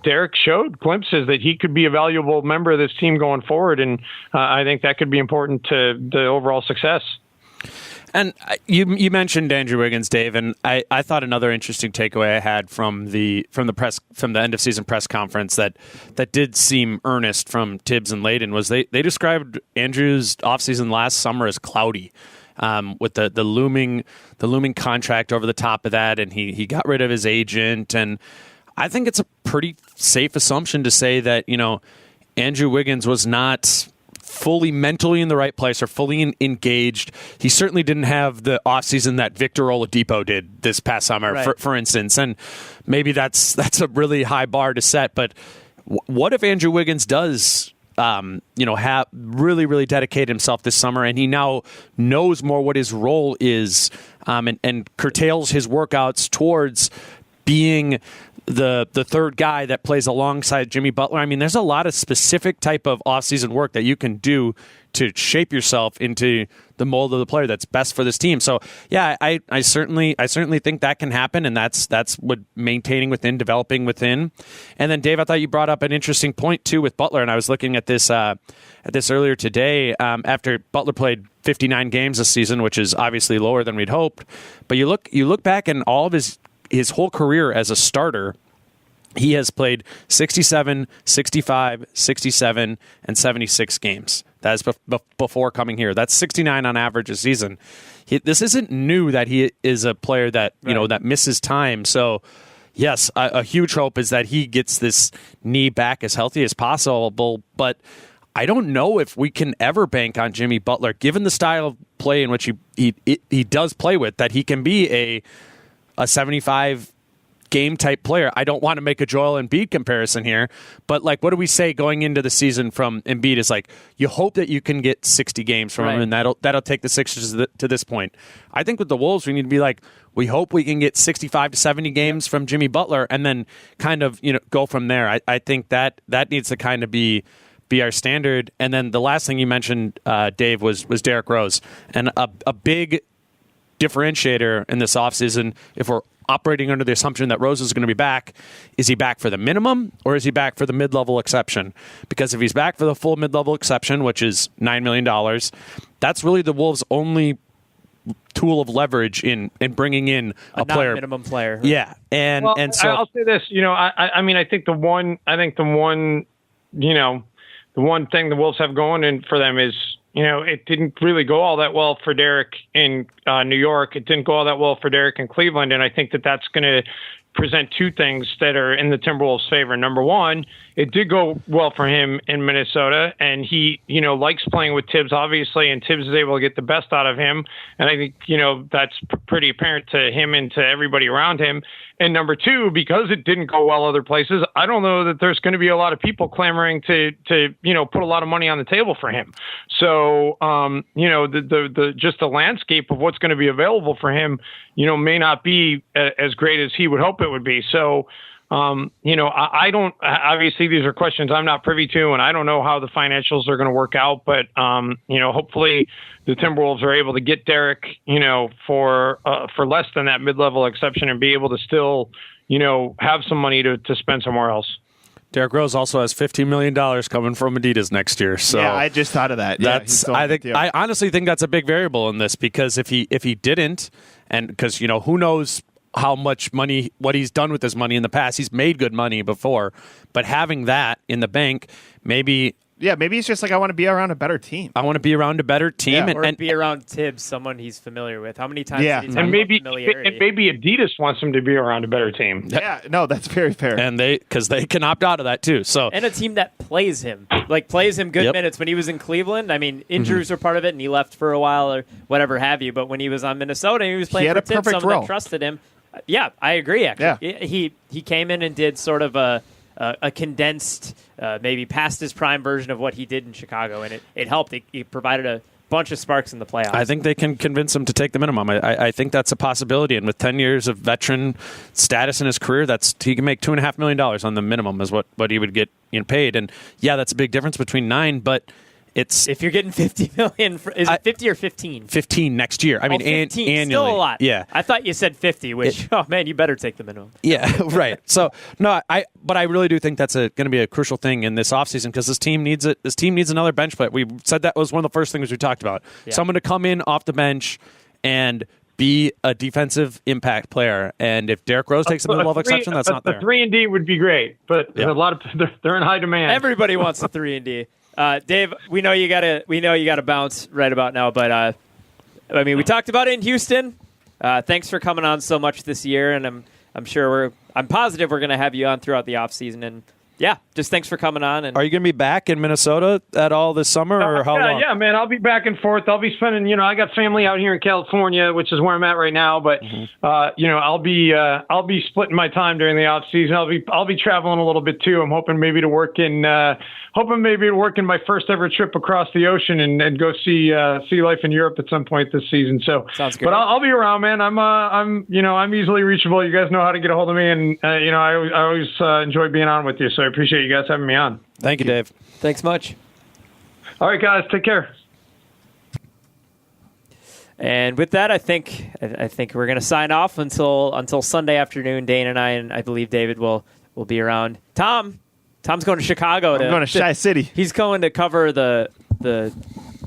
Derek showed glimpses that he could be a valuable member of this team going forward. And I think that could be important to the overall success. And you mentioned Andrew Wiggins, Dave, and I thought another interesting takeaway I had from the end of season press conference that did seem earnest from Tibbs and Layden was they described Andrew's offseason last summer as cloudy, with the looming contract over the top of that, and he got rid of his agent, and I think it's a pretty safe assumption to say that Andrew Wiggins was not fully mentally in the right place or fully engaged. He certainly didn't have the offseason that Victor Oladipo did this past summer, right. for instance. And maybe that's a really high bar to set. But what if Andrew Wiggins does, have really, really dedicate himself this summer, and he now knows more what his role is, and curtails his workouts towards being the third guy that plays alongside Jimmy Butler? I mean, there's a lot of specific type of offseason work that you can do to shape yourself into the mold of the player that's best for this team. So, yeah, I certainly think that can happen, and that's what maintaining within, developing within. And then, Dave, I thought you brought up an interesting point too with Butler, and I was looking at this earlier today after Butler played 59 games this season, which is obviously lower than we'd hoped. But you look back in all of his whole career as a starter, he has played 67, 65, 67, and 76 games. That is before coming here. That's 69 on average a season. This isn't new that he is a player that that misses time. So, yes, a huge hope is that he gets this knee back as healthy as possible. But I don't know if we can ever bank on Jimmy Butler, given the style of play in which he does play with, that he can be a 75 game type player. I don't want to make a Joel Embiid comparison here, but what do we say going into the season from Embiid is you hope that you can get 60 games from him, and that'll take the Sixers to this point. I think with the Wolves, we need to be we hope we can get 65 to 70 games from Jimmy Butler, and then kind of go from there. I think that needs to kind of be our standard. And then the last thing you mentioned, Dave, was Derrick Rose, and a big differentiator in this offseason, if we're operating under the assumption that Rose is going to be back, is he back for the minimum or is he back for the mid-level exception? Because if he's back for the full mid-level exception, which is $9 million, that's really the Wolves' only tool of leverage in bringing in a player, minimum player. Right? Yeah, and so I'll say this. I think the one thing the Wolves have going in for them is, it didn't really go all that well for Derek in New York. It didn't go all that well for Derek in Cleveland. And I think that that's going to present two things that are in the Timberwolves' favor. Number one, it did go well for him in Minnesota, and he, likes playing with Tibbs, obviously, and Tibbs is able to get the best out of him. And I think, that's pretty apparent to him and to everybody around him. And number two, because it didn't go well other places, I don't know that there's going to be a lot of people clamoring to put a lot of money on the table for him. So, just the landscape of what's going to be available for him, may not be as great as he would hope it would be. So, I don't, obviously these are questions I'm not privy to, and I don't know how the financials are going to work out, but, hopefully the Timberwolves are able to get Derek, for less than that mid-level exception and be able to still, have some money to spend somewhere else. Derrick Rose also has $15 million coming from Adidas next year. So yeah, I just thought of that. I honestly think that's a big variable in this, because if he didn't, and because, who knows how much money, what he's done with his money in the past. He's made good money before, but having that in the bank, maybe Yeah, maybe he's just like, I want to be around a better team. I want to be around a better team. Or be around Tibbs, someone he's familiar with. How many times Yeah. did he talk And about familiarity? maybe Adidas wants him to be around a better team. Yeah, no, that's very fair. And because they can opt out of that too. So And a team that plays him good Yep. minutes. When he was in Cleveland, I mean, injuries were part of it, and he left for a while or whatever have you. But when he was on Minnesota, he was playing had for a Tibbs, perfect someone role. that trusted him. Yeah, I agree. Actually, he came in and did sort of a condensed, maybe past his prime version of what he did in Chicago, and it helped. It provided a bunch of sparks in the playoffs. I think they can convince him to take the minimum. I think that's a possibility. And with 10 years of veteran status in his career, he can make $2.5 million on the minimum is what he would get paid. And yeah, that's a big difference between 9, but it's if you're getting $50 million, is it 50 or 15? 15 next year. I mean, 15, annually. still a lot. Yeah. I thought you said 50, which oh man, you better take the minimum. Yeah, right. So no, but I really do think that's going to be a crucial thing in this offseason because this team needs it. This team needs another bench player. We said that was one of the first things we talked about. Yeah. Someone to come in off the bench and be a defensive impact player. And if Derrick Rose takes the middle of exception, that's not there. The 3-and-D would be great, but Yeah. a lot of they're in high demand. Everybody wants a 3-and-D. Dave, we know you gotta bounce right about now, but I mean, we talked about it in Houston. Thanks for coming on so much this year, and I'm positive we're gonna have you on throughout the off season. And yeah, just thanks for coming on. And Are you going to be back in Minnesota at all this summer, or how long? Yeah, man, I'll be back and forth. I'll be spending, I got family out here in California, which is where I'm at right now. But I'll be splitting my time during the off season. I'll be traveling a little bit too. I'm hoping maybe to work in my first ever trip across the ocean and go see life in Europe at some point this season. So sounds good. But I'll be around, man. I'm easily reachable. You guys know how to get a hold of me, and I always enjoy being on with you. So I appreciate you guys having me on. Thank you, Dave. thanks much. All right, guys, take care. And with that, I think we're going to sign off until Sunday afternoon. Dane and I believe David will be around. Tom's going to Chicago. I'm going to Shy City. He's going to cover the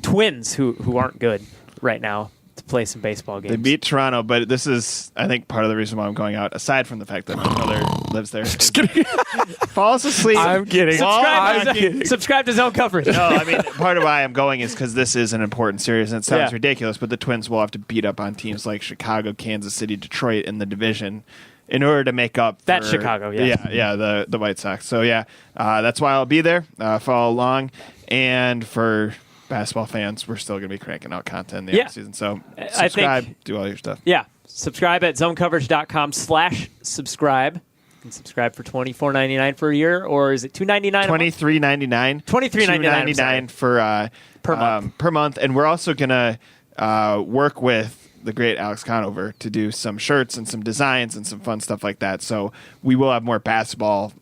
Twins, who aren't good right now, to play some baseball games. They beat Toronto, but this is, I think, part of the reason why I'm going out, aside from the fact that my brother lives there. Just kidding. Falls asleep. I'm kidding. Subscribe to Zone Coverage. No, I mean, part of why I'm going is because this is an important series, and it sounds Yeah. ridiculous, but the Twins will have to beat up on teams like Chicago, Kansas City, Detroit in the division in order to make up for That's Chicago, yeah. Yeah, the White Sox. So, yeah, that's why I'll be there, follow along, and for basketball fans, we're still going to be cranking out content in the offseason. So, subscribe, do all your stuff. Yeah. Subscribe at zonecoverage.com/subscribe. You can subscribe for $24.99 for a year, or is it $2.99? $23.99. $23.99 for per month. Per month, and we're also gonna work with the great Alex Conover to do some shirts and some designs and some fun stuff like that. So we will have more basketball,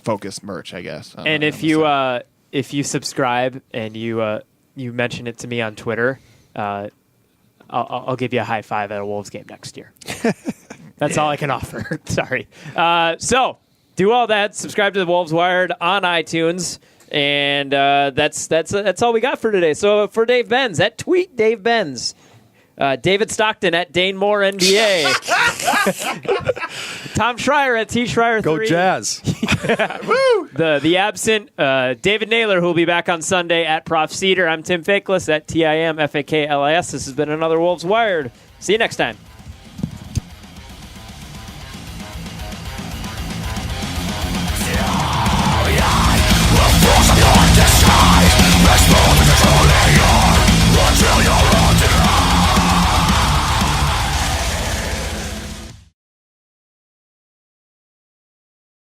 focused merch, I guess. And if you subscribe and you mention it to me on Twitter, I'll give you a high five at a Wolves game next year. That's all I can offer. Sorry. So do all that. Subscribe to the Wolves Wired on iTunes, and that's all we got for today. So for Dave Benz, at Tweet Dave Benz. David Stockton at Dane Moore NBA. Tom Schreier at T Schreier 3. Go Jazz. The absent David Naylor, who will be back on Sunday at Prof. Cedar. I'm Tim Faklis at TIMFAKLIS. This has been another Wolves Wired. See you next time.